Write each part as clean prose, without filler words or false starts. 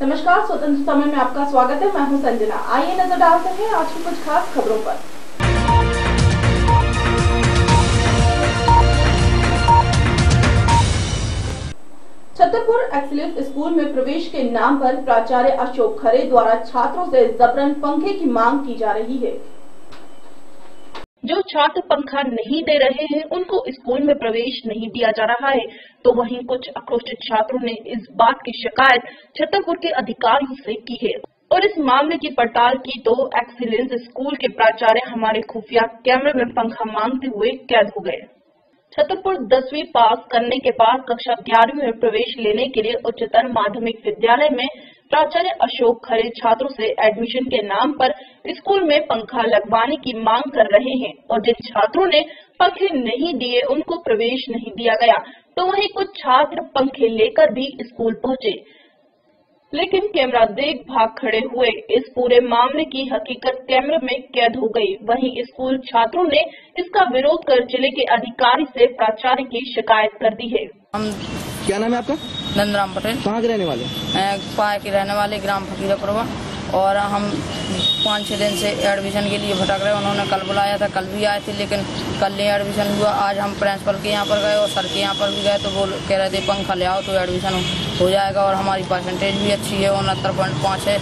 नमस्कार, स्वतंत्र समय में आपका स्वागत है। मैं हूं संजना। आइए नजर डालते हैं आज की कुछ खास खबरों पर। छतरपुर एक्सीलेंस स्कूल में प्रवेश के नाम पर प्राचार्य अशोक खरे द्वारा छात्रों से जबरन पंखे की मांग की जा रही है। जो छात्र पंखा नहीं दे रहे हैं उनको स्कूल में प्रवेश नहीं दिया जा रहा है, तो वहीं कुछ आक्रोशित छात्रों ने इस बात की शिकायत छतरपुर के अधिकारियों से की है और इस मामले की पड़ताल की तो एक्सीलेंस स्कूल के प्राचार्य हमारे खुफिया कैमरे में पंखा मांगते हुए कैद हो गए। छतरपुर 10वीं पास करने के बाद कक्षा 11वीं में प्रवेश लेने के लिए उच्चतर माध्यमिक विद्यालय में प्राचार्य अशोक खरे छात्रों से एडमिशन के नाम पर स्कूल में पंखा लगवाने की मांग कर रहे हैं और जिन छात्रों ने पंखे नहीं दिए उनको प्रवेश नहीं दिया गया, तो वहीं कुछ छात्र पंखे लेकर भी स्कूल पहुंचे, लेकिन कैमरा देख भाग खड़े हुए। इस पूरे मामले की हकीकत कैमरे में कैद हो गई। वहीं स्कूल छात्रों ने इसका विरोध कर जिले के अधिकारी से प्राचार्य की शिकायत कर दी है। क्या नाम है आपका? नंदराम पटेल। कहाँ के रहने वाले? पाए के रहने वाले, ग्राम फकीरापुरवा। और हम 5-6 दिन से एडमिशन के लिए भटक रहे। उन्होंने कल बुलाया था, कल भी आए थे, लेकिन कल नहीं एडमिशन हुआ। आज हम प्रिंसिपल के यहाँ पर गए और सर के यहाँ पर भी गए, तो वो कह रहे थे पंखा ले आओ तो एडमिशन हो जाएगा। और हमारी परसेंटेज भी अच्छी है, 69.5 है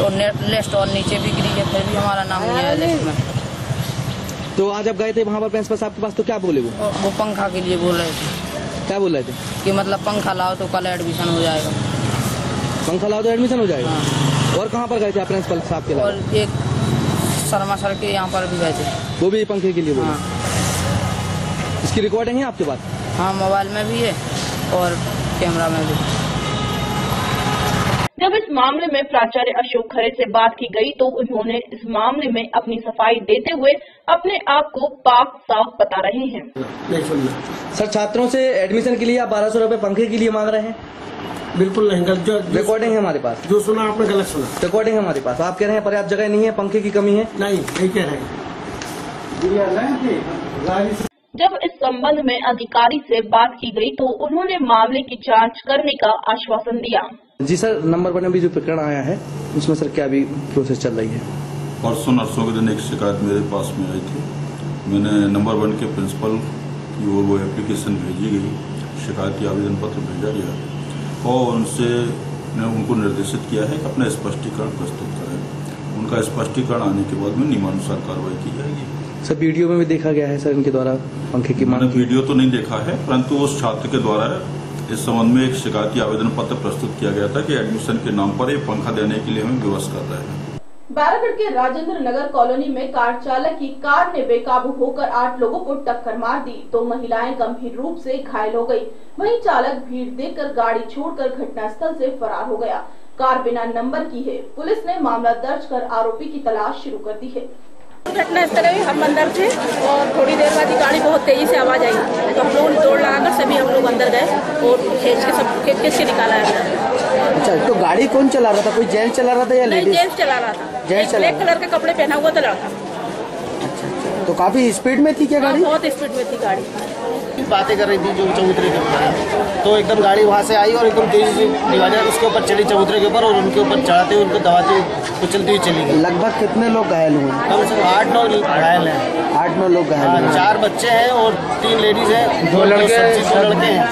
और लिस्ट और नीचे भी गिरी है, फिर भी हमारा नाम नहीं आया लिस्ट में। तो आज आप गए थे वहाँ पर प्रिंसिपल साहब के पास, तो क्या बोले वो पंखा के लिए बोल रहे थे। क्या बोल रहे थे? कि मतलब पंखा लाओ तो कल एडमिशन हो जाएगा। पंखा लाओ तो एडमिशन हो जाएगा। हाँ। और कहाँ पर गए थे आप प्रिंसिपल साहब के? और एक शर्मा सर के यहाँ पर भी गए थे, वो भी पंखे के लिए बोले। हाँ। इसकी रिकॉर्डिंग है आपके पास? हाँ, मोबाइल में भी है और कैमरा में भी। जब इस मामले में प्राचार्य अशोक खरे से बात की गई तो उन्होंने इस मामले में अपनी सफाई देते हुए अपने आप को पाक साफ बता रहे हैं। सर, छात्रों से एडमिशन के लिए आप 1200 रुपए पंखे के लिए मांग रहे हैं? बिल्कुल नहीं, गलत। जो रिकॉर्डिंग है हमारे पास। जो सुना आपने गलत सुना। रिकॉर्डिंग है हमारे पास। आप कह रहे हैं पर्याप्त जगह नहीं है, पंखे की कमी है। नहीं कह रहे हैं। जब इस संबंध में अधिकारी से बात की गई तो उन्होंने मामले की जांच करने का आश्वासन दिया। जी सर, नंबर 1 में भी जो प्रकरण आया है उसमें सर क्या भी प्रोसेस चल रही है? परसों नरसों के दिन एक शिकायत मेरे पास में आई थी। मैंने नंबर 1 के प्रिंसिपल की ओर वो एप्लीकेशन भेजी गई, शिकायती आवेदन पत्र भेजा गया और उनसे उनको निर्देशित किया है कि अपना स्पष्टीकरण प्रस्तुत करें। उनका स्पष्टीकरण आने के बाद में नियमानुसार कार्रवाई की जाएगी। सर, वीडियो में भी देखा गया है सर इनके द्वारा पंखे की मांग। वीडियो तो नहीं देखा है, परंतु उस छात्र के द्वारा इस संबंध में एक शिकायती आवेदन पत्र प्रस्तुत किया गया था कि एडमिशन के नाम पर एक पंखा देने के लिए हमें विवश कर रहे हैं। बैरागढ़ के राजेंद्र नगर कॉलोनी में कार चालक की कार ने बेकाबू होकर 8 लोगों को टक्कर मार दी, तो महिलाएं गंभीर रूप से घायल हो गई। वहीं चालक भीड़ देखकर गाड़ी छोड़कर घटनास्थल से फरार हो गया। कार बिना नंबर की है। पुलिस ने मामला दर्ज कर आरोपी की तलाश शुरू कर दी है। घटना स्थल में हम अंदर थे और थोड़ी देर बाद ही गाड़ी बहुत तेजी से आवाज आई, तो हम लोगों ने दौड़ लगाकर सभी हम लोग अंदर गए और खींच के निकाला है। अच्छा, तो गाड़ी कौन चला रहा था? कोई जेंट्स चला रहा था या लेडीज? जेंट्स चला रहा था। जेंट्स ब्लैक कलर के कपड़े पहना हुआ था लड़का। अच्छा, तो काफी स्पीड में थी क्या गाड़ी? बहुत स्पीड में थी गाड़ी। बातें कर रही थी जो चबूतरे के ऊपर, तो एकदम गाड़ी वहाँ से आई और एकदम तेजी से डिवाइडर उसके ऊपर चढ़ी चबूतरे के ऊपर और उनके ऊपर चढ़ाते हुए उनको दबाते हुए कुचलती हुई चली गई। लगभग कितने लोग घायल हुए? कम से कम 8-9 घायल हैं। 8-9 लोग घायल हुए। 4 बच्चे हैं और 3 लेडीज हैं, 2 लड़के हैं,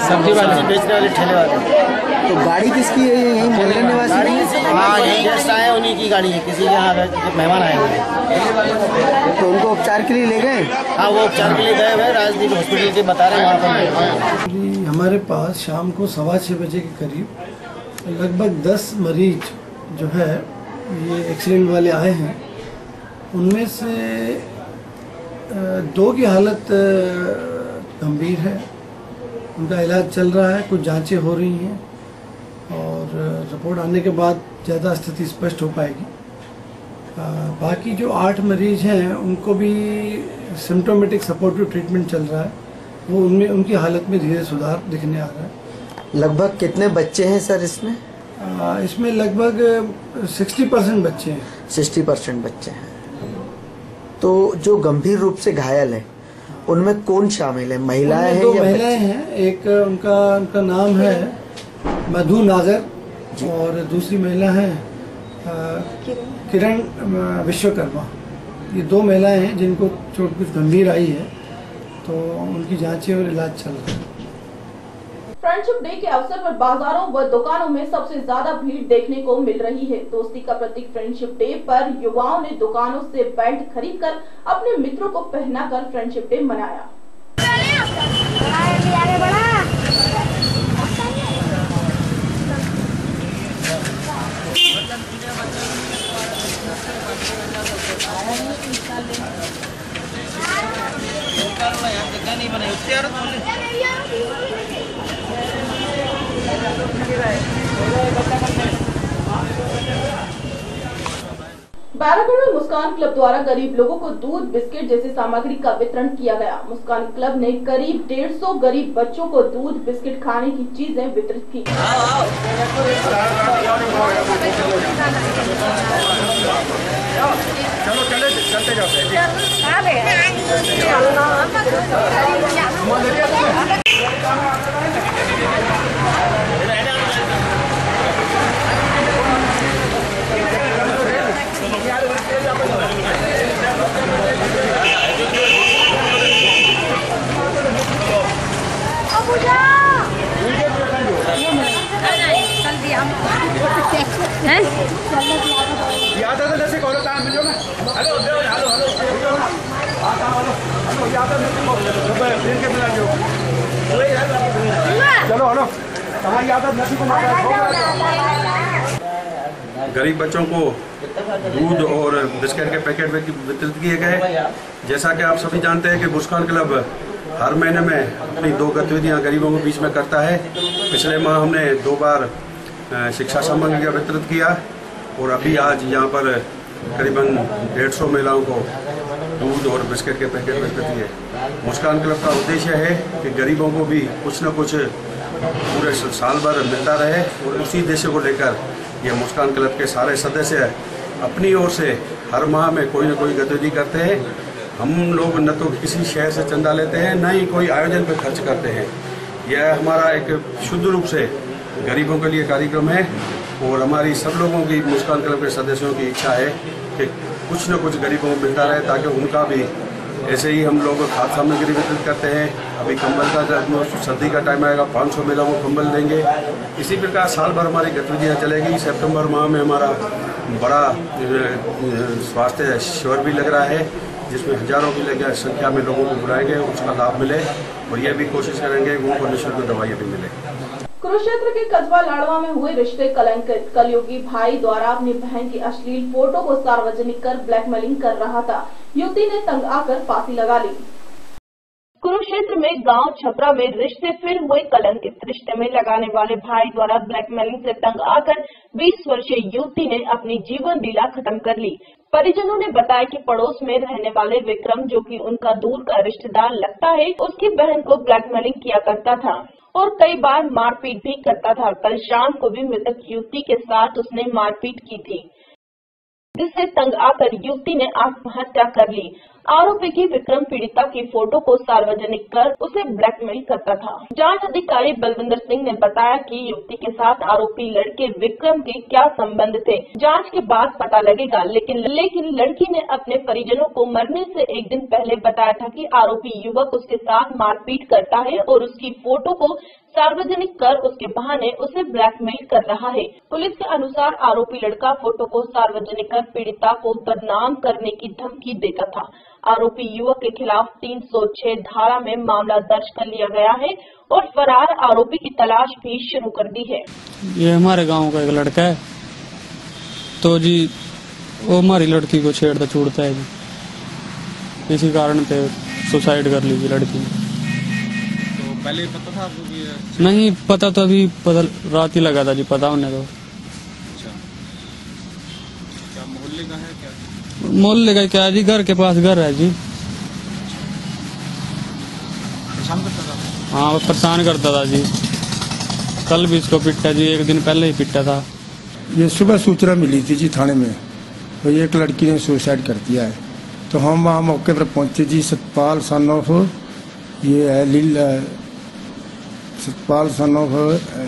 सब्जी बेचने वाले ठेले वाले। तो गाड़ी किसकी है? यही मोहल्ले निवासी? हाँ, यही गेस्ट आए, उन्हीं की गाड़ी है, किसी के यहाँ मेहमान आए हुए। तो उनको उपचार के लिए ले गए? हाँ, वो उपचार के लिए गए हुए राजदीप हॉस्पिटल के बता रहे हैं वहाँ पर। हमारे पास शाम को 6:15 बजे के करीब लगभग 10 मरीज जो है ये एक्सीडेंट वाले आए हैं। उनमें से 2 की हालत गंभीर है, उनका इलाज चल रहा है, कुछ जांचें हो रही हैं और रिपोर्ट आने के बाद ज़्यादा स्थिति स्पष्ट हो पाएगी। बाकी जो 8 मरीज हैं उनको भी सिम्टोमेटिक सपोर्टिव ट्रीटमेंट चल रहा है, वो उनमें उनकी हालत में धीरे सुधार दिखने आ रहा है। लगभग कितने बच्चे हैं सर इसमें? इसमें लगभग 60% बच्चे हैं। 60% बच्चे हैं। तो जो गंभीर रूप से घायल हैं उनमें कौन शामिल है? महिलाएं हैं? 2 महिलाएं हैं। एक उनका नाम है मधु नागर और दूसरी महिला है किरण विश्वकर्मा। ये 2 महिलाएं हैं जिनको चोट कुछ गंभीर आई है, तो उनकी जांचें और इलाज चल रहा है। फ्रेंडशिप डे के अवसर पर बाजारों व दुकानों में सबसे ज्यादा भीड़ देखने को मिल रही है। दोस्ती का प्रतीक फ्रेंडशिप डे पर युवाओं ने दुकानों से बेल्ट खरीदकर अपने मित्रों को पहनाकर फ्रेंडशिप डे मनाया। बैरागढ़ में मुस्कान क्लब द्वारा गरीब लोगों को दूध, बिस्किट जैसी सामग्री का वितरण किया गया। मुस्कान क्लब ने करीब 150 गरीब बच्चों को दूध, बिस्किट, खाने की चीजें वितरित की। चलो चलते जाते गरीब बच्चों को दूध और बिस्किट के पैकेट वितरित किए गए। जैसा कि आप सभी जानते हैं कि मुस्कान क्लब हर महीने में अपनी 2 गतिविधियां गरीबों के बीच में करता है। पिछले माह हमने 2 बार शिक्षा सामग्री का वितरित किया और अभी आज यहाँ पर करीबन 150 महिलाओं को दूध और बिस्किट के पैकेट वितरित किए। मुस्कान क्लब का उद्देश्य है कि गरीबों को भी कुछ न कुछ पूरे साल भर मिलता रहे और उसी उद्देश्य को लेकर ये मुस्कान क्लब के सारे सदस्य अपनी ओर से हर माह में कोई न कोई गतिविधि करते हैं। हम लोग न तो किसी शहर से चंदा लेते हैं, न ही कोई आयोजन पर खर्च करते हैं। यह हमारा एक शुद्ध रूप से गरीबों के लिए कार्यक्रम है और हमारी सब लोगों की, मुस्कान क्लब के सदस्यों की इच्छा है कि कुछ न कुछ गरीबों को मिलता रहे, ताकि उनका भी ऐसे ही हम लोग खाद्य सामग्री वितरित करते हैं। अभी कंबल का जब सर्दी का टाइम आएगा 500 महिलाओं को कंबल देंगे। इसी प्रकार साल भर हमारी गतिविधियाँ चलेगी। सितंबर माह में हमारा बड़ा स्वास्थ्य शिविर भी लग रहा है, जिसमें हजारों की संख्या में लोगों को बुलाएंगे, उसका लाभ मिले और यह भी कोशिश करेंगे कि उनको निःशुल्क दवाइयाँ भी मिले। कुरुक्षेत्र के कस्बा लाड़वा में हुए रिश्ते कलंकित। कलयुगी भाई द्वारा अपनी बहन की अश्लील फोटो को सार्वजनिक कर ब्लैकमेलिंग कर रहा था। युवती ने तंग आकर फांसी लगा ली। कुरुक्षेत्र में गांव छपरा में रिश्ते फिर हुए कलंकित। रिश्ते में लगाने वाले भाई द्वारा ब्लैकमेलिंग से तंग आकर 20 वर्षीय युवती ने अपनी जीवन लीला खत्म कर ली। परिजनों ने बताया कि पड़ोस में रहने वाले विक्रम, जो कि उनका दूर का रिश्तेदार लगता है, उसकी बहन को ब्लैकमेलिंग किया करता था और कई बार मारपीट भी करता था। कल शाम को भी मृतक युवती के साथ उसने मारपीट की थी, जिससे तंग आकर युवती ने आत्महत्या कर ली। आरोपी की विक्रम पीड़िता की फोटो को सार्वजनिक कर उसे ब्लैकमेल करता था। जांच अधिकारी बलविंदर सिंह ने बताया कि युवती के साथ आरोपी लड़के विक्रम के क्या संबंध थे, जांच के बाद पता लगेगा। लेकिन लड़की ने अपने परिजनों को मरने से एक दिन पहले बताया था कि आरोपी युवक उसके साथ मारपीट करता है और उसकी फोटो को सार्वजनिक कर उसके बहाने उसे ब्लैकमेल कर रहा है। पुलिस के अनुसार आरोपी लड़का फोटो को सार्वजनिक कर पीड़िता को बदनाम करने की धमकी देता था। आरोपी युवक के खिलाफ 306 धारा में मामला दर्ज कर लिया गया है और फरार आरोपी की तलाश भी शुरू कर दी है। ये हमारे गांव का एक लड़का है, तो जी वो हमारी लड़की को छेड़ता छूटता है जी, इसी कारण से सुसाइड कर ली लड़की। तो पहले पता था आपको? नहीं पता, तो अभी पता रात ही लगा था जी, पता होने तो। अच्छा, क्या मोहल्ले का है? क्या मोहल्ले का क्या जी, घर के पास घर है जी। परेशान करता था? हाँ वो परेशान करता था जी, कल भी इसको पिटा जी, एक दिन पहले ही पिटा था। ये सुबह सूचना मिली थी जी थाने में, तो एक लड़की ने सुसाइड कर दिया है। तो हम वहाँ मौके पर पहुंचे जी। सतपाल सन ऑफ ये है सतपाल सन ऑफ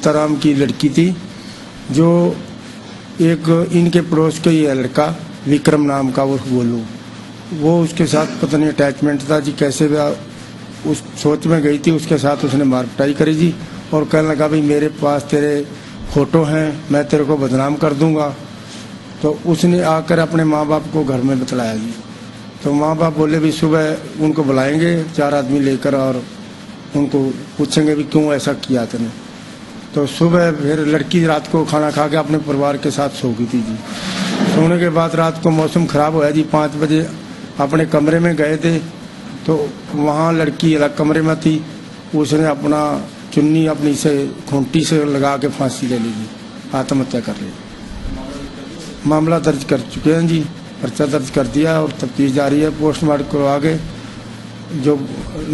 तराम की लड़की थी, जो एक इनके पड़ोस का ही है लड़का विक्रम नाम का, उर्फ गोलू, वो उसके साथ पता नहीं अटैचमेंट था जी, कैसे वह उस सोच में गई थी, उसके साथ उसने मार पिटाई करी जी। और कहने लगा भाई मेरे पास तेरे फोटो हैं, मैं तेरे को बदनाम कर दूंगा। तो उसने आकर अपने माँ बाप को घर में बतलाया जी। तो माँ बाप बोले भी सुबह उनको बुलाएंगे 4 आदमी लेकर और उनको पूछेंगे भी क्यों ऐसा किया तूने। तो सुबह फिर लड़की रात को खाना खा के अपने परिवार के साथ सो गई थी जी। सोने के बाद रात को मौसम खराब हुआ जी, 5 बजे अपने कमरे में गए थे तो वहाँ लड़की अलग कमरे में थी, उसने अपना चुन्नी अपनी से खूंटी से लगा के फांसी ले ली जी, आत्महत्या कर ली। मामला दर्ज कर चुके हैं जी, पर्चा दर्ज कर दिया और तफ्तीश जारी है। पोस्टमार्टम करवा के जो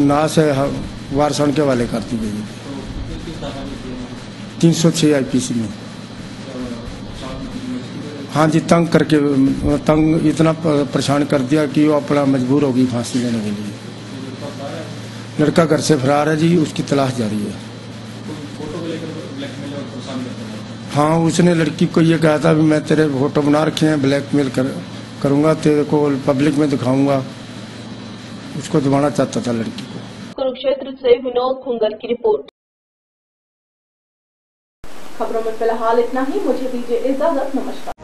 नाश है वारसन के वाले कर दी गई 306 IPC में। हाँ जी, तंग इतना परेशान कर दिया कि वो अपना मजबूर हो गई फांसी लेने के लिए। लड़का घर से फरार है जी, उसकी तलाश जारी है। हाँ, उसने लड़की को ये कहा था भी मैं तेरे फोटो बना रखे हैं, ब्लैकमेल करूंगा, तेरे को पब्लिक में दिखाऊंगा, उसको दबाना चाहता था लड़की को। कुरुक्षेत्र से विनोद खुंगर की रिपोर्ट। खबरों में फिलहाल इतना ही, मुझे दीजिए इजाजत, नमस्कार।